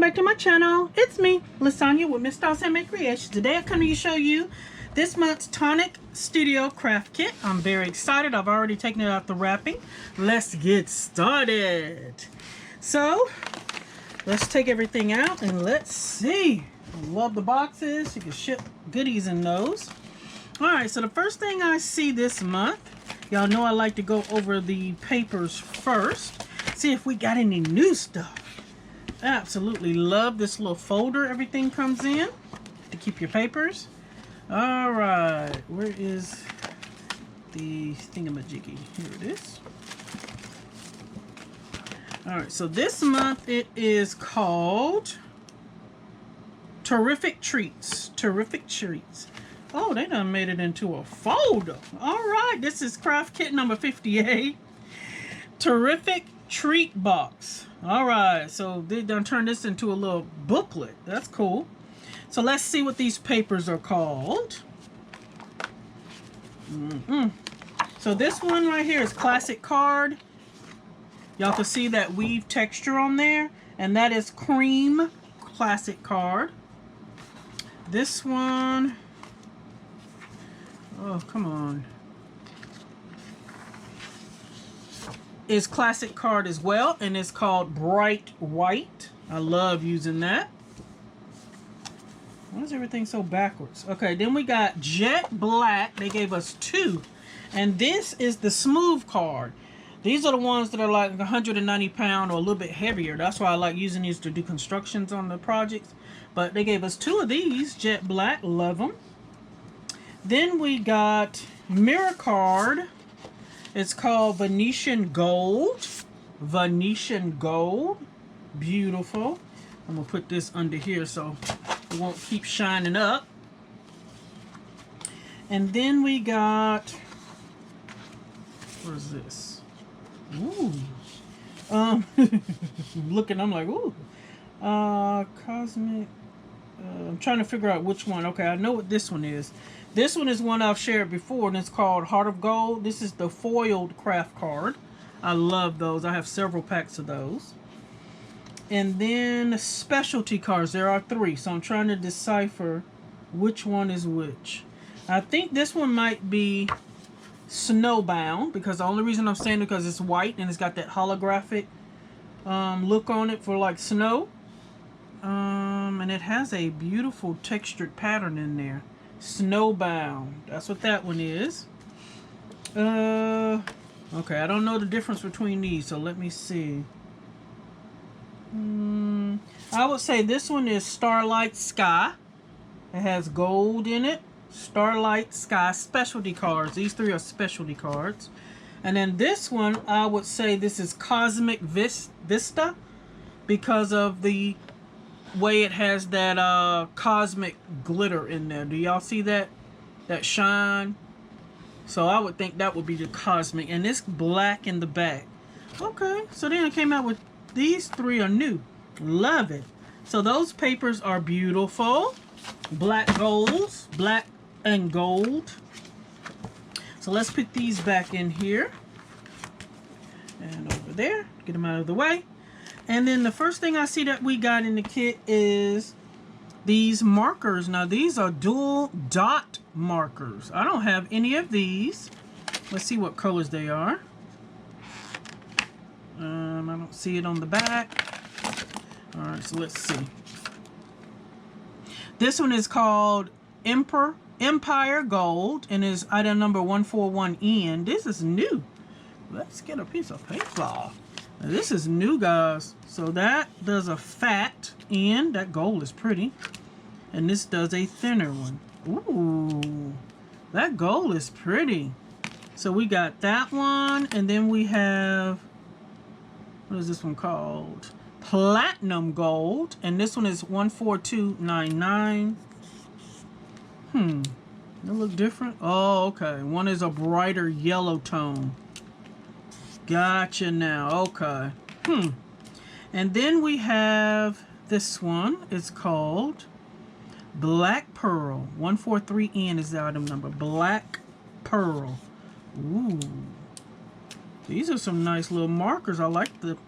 back to my channel. It's me, Lasagna with Miss Stars Handmade Creations. Today I come to show you this month's Tonic Studio Craft Kit. I'm very excited. I've already taken it out the wrapping. Let's get started. So, let's take everything out and let's see. I love the boxes. You can ship goodies in those. Alright, so the first thing I see this month, y'all know I like to go over the papers first. See if we got any new stuff. Absolutely love this little folder everything comes in to keep your papers. All right, where is the thingamajiggy? Here it is. All right, so this month it is called Terrific Treats. Terrific Treats. Oh, they done made it into a folder. All right, this is craft kit number 58. Terrific Treat Box. All right, so they done turned this into a little booklet. That's cool. So let's see what these papers are called. So this one right here is classic card. Y'all can see that weave texture on there, and that is cream classic card. This one, oh come on, is classic card as well, and it's called Bright White. I love using that. Why is everything so backwards? Okay, then we got Jet Black. They gave us 2, and this is the smooth card. These are the ones that are like 190 pound or a little bit heavier. That's why I like using these to do constructions on the projects. But they gave us 2 of these, Jet Black. Love them. Then we got Mirror Card. It's called Venetian Gold. Venetian Gold. Beautiful. I'm going to put this under here so it won't keep shining up. And then we got, where's this? Ooh. Looking, I'm like, ooh. Cosmic. I'm trying to figure out which one. Okay, I know what this one is. This one is one I've shared before, and it's called Heart of Gold. This is the foiled craft card. I love those. I have several packs of those. And then specialty cards. There are 3, so I'm trying to decipher which one is which. I think this one might be Snowbound, because the only reason I'm saying it because it's white and it's got that holographic look on it for like snow. And it has a beautiful textured pattern in there. Snowbound. That's what that one is. Okay, I don't know the difference between these, so let me see. I would say this one is Starlight Sky. It has gold in it. Starlight Sky specialty cards. These 3 are specialty cards. And then this one, I would say this is Cosmic Vista, because of the way it has that cosmic glitter in there. Do y'all see that shine? So I would think that would be the cosmic, and it's black in the back. Okay, so then it came out with these 3 are new. Love it. So those papers are beautiful. Black golds, black and gold. So let's put these back in here and over there, get them out of the way. And then the first thing I see that we got in the kit is these markers. Now these are dual dot markers. I don't have any of these. Let's see what colors they are. I don't see it on the back. All right, so let's see. This one is called Empire Gold and is item number 141N. This is new. Let's get a piece of paper. Now, this is new, guys. So that does a fat end. That gold is pretty. And this does a thinner one. Ooh, that gold is pretty. So we got that one, and then we have, what is this one called? Platinum Gold, and this one is 14299. They look different. Oh, okay. One is a brighter yellow tone. Gotcha now. Okay. And then we have this one. It's called Black Pearl. 143N is the item number. Black Pearl. Ooh. These are some nice little markers. I like the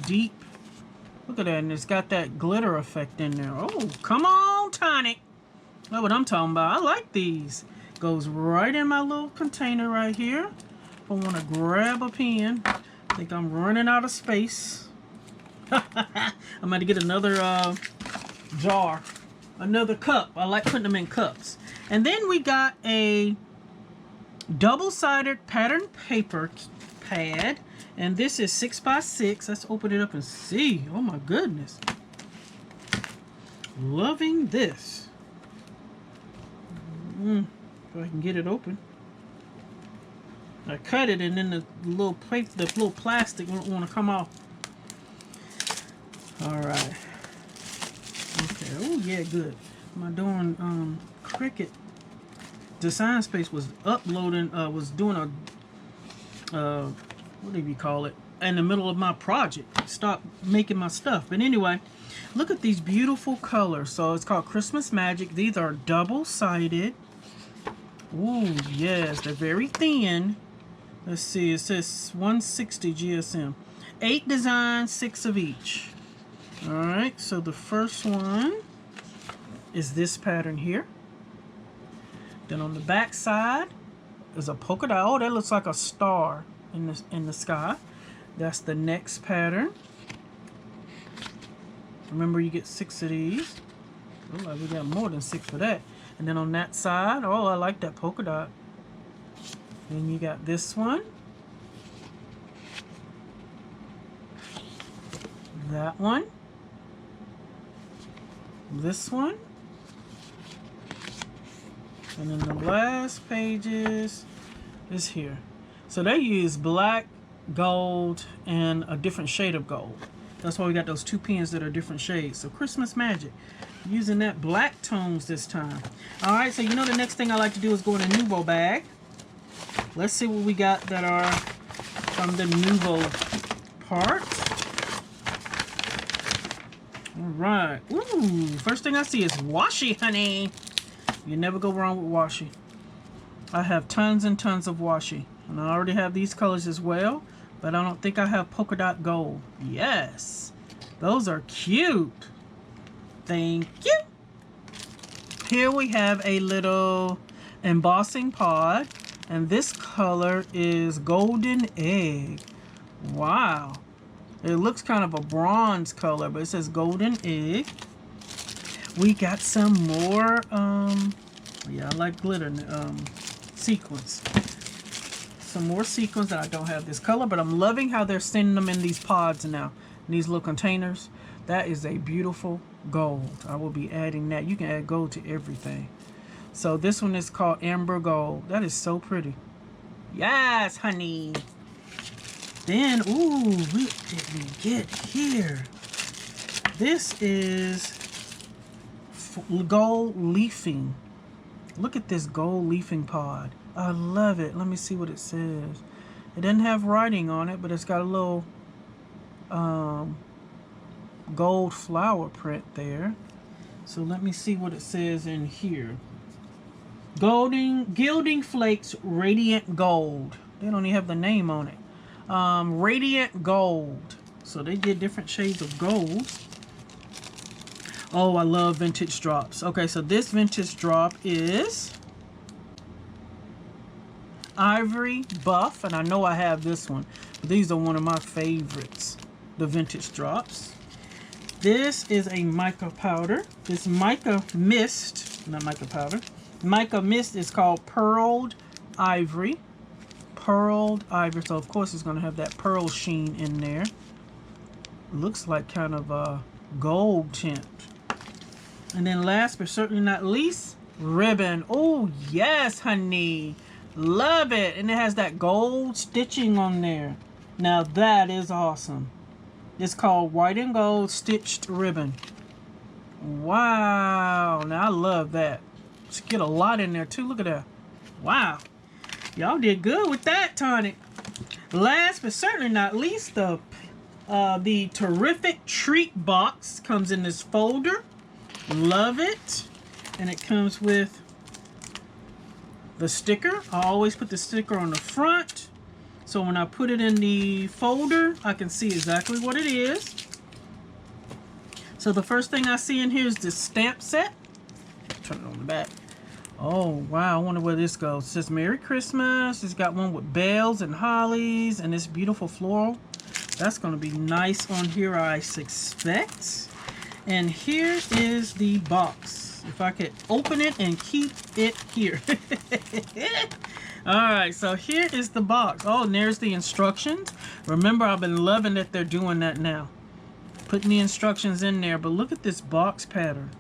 deep Look at that, and it's got that glitter effect in there. Oh, come on, Tonic. That's what I'm talking about. I like these. Goes right in my little container right here. If I want to grab a pen, I think I'm running out of space. I'm going to get another jar, another cup. I like putting them in cups. And then we got a double-sided pattern paper pad. And this is 6x6. Let's open it up and see. Oh my goodness. Loving this. If I can get it open. I cut it and then the little plate, the little plastic won't want to come off. Alright. Okay. Oh yeah, good. My doing Cricut Design Space was uploading, was doing a what do you call it, in the middle of my project. Stop making my stuff. But anyway, look at these beautiful colors. So it's called Christmas Magic. These are double-sided. Ooh, yes, they're very thin. Let's see, it says 160 GSM. 8 designs, 6 of each. Alright, so the first one is this pattern here. Then on the back side is a polka dot. Oh, that looks like a star in the sky. That's the next pattern. Remember, you get 6 of these. Oh, we got more than 6 for that. And then on that side, oh, I like that polka dot. Then you got this one. That one. This one. And then the last pages is here. So they use black, gold, and a different shade of gold. That's why we got those 2 pens that are different shades. So Christmas Magic. Using that black tones this time. Alright, so you know the next thing I like to do is go in a Nouveau bag. Let's see what we got that are from the Nouveau Park. Alright. Ooh, first thing I see is washi, honey. You never go wrong with washi. I have tons and tons of washi. And I already have these colors as well. But I don't think I have polka dot gold. Yes. Those are cute. Thank you. Here we have a little embossing pod. And this color is golden egg. Wow. It looks kind of a bronze color, but it says golden egg. We got some more, yeah, I like glitter, sequins. Some more sequins, and I don't have this color, but I'm loving how they're sending them in these pods now, in these little containers. That is a beautiful gold. I will be adding that. You can add gold to everything. So this one is called Amber Gold. That is so pretty. Yes, honey. Then, ooh, what did we get here? This is gold leafing. Look at this gold leafing pod. I love it. Let me see what it says. It doesn't have writing on it, but it's got a little gold flower print there. So let me see what it says in here. Gilding Flakes Radiant Gold. They don't even have the name on it. Radiant Gold. So they did different shades of gold. Oh, I love vintage drops. Okay, so this vintage drop is Ivory Buff, and I know I have this one. But these are one of my favorites, the vintage drops. This is a mica powder. This mica mist, not mica powder. Mica mist is called Pearled Ivory. Pearled Ivory. So of course it's going to have that pearl sheen in there. Looks like kind of a gold tint. And then last but certainly not least, ribbon. Oh yes, honey. Love it. And it has that gold stitching on there. Now that is awesome. It's called White and Gold Stitched Ribbon. Wow. Now I love that. Let's get a lot in there too. Look at that. Wow. Y'all did good with that, Tonic. Last but certainly not least, the terrific treat box comes in this folder. Love it. And it comes with the sticker. I always put the sticker on the front. So when I put it in the folder, I can see exactly what it is. So the first thing I see in here is this stamp set. Turn it on the back. Oh, wow. I wonder where this goes. It says Merry Christmas. It's got one with bells and hollies and this beautiful floral. That's going to be nice on here, I suspect. And here is the box. If I could open it and keep it here. Alright, so here is the box. Oh, and there's the instructions. Remember, I've been loving that they're doing that now. Putting the instructions in there. But look at this box pattern.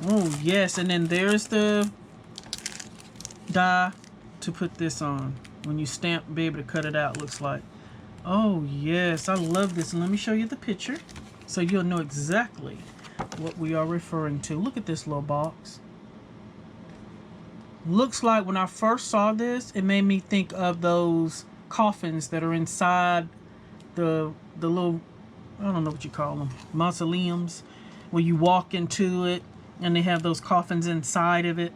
Oh, yes. And then there's the die to put this on. When you stamp, be able to cut it out, looks like. Oh, yes. I love this. And let me show you the picture so you'll know exactly what we are referring to. Look at this little box. Looks like when I first saw this, it made me think of those coffins that are inside the little, I don't know what you call them, mausoleums, where you walk into it and they have those coffins inside of it.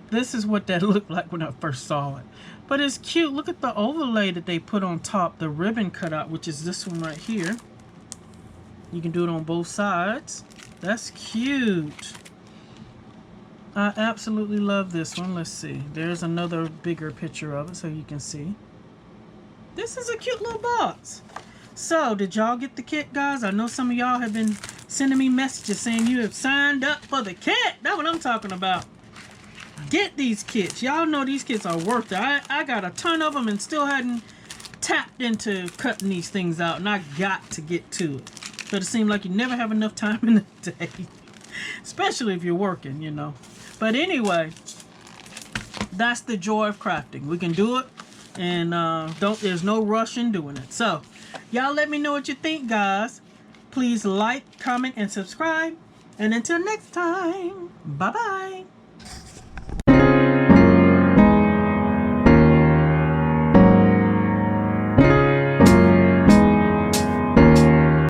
This is what that looked like when I first saw it. But it's cute. Look at the overlay that they put on top, the ribbon cutout, which is this one right here. You can do it on both sides. That's cute. I absolutely love this one. Let's see. There's another bigger picture of it so you can see. This is a cute little box. So, did y'all get the kit, guys? I know some of y'all have been sending me messages saying you have signed up for the kit. That's what I'm talking about. Get these kits. Y'all know these kits are worth it. I got a ton of them and still hadn't tapped into cutting these things out. And I got to get to it. But it seems like you never have enough time in the day. Especially if you're working, you know. But anyway, that's the joy of crafting. We can do it, and there's no rush in doing it. So, y'all let me know what you think, guys. Please like, comment, and subscribe. And until next time, bye-bye.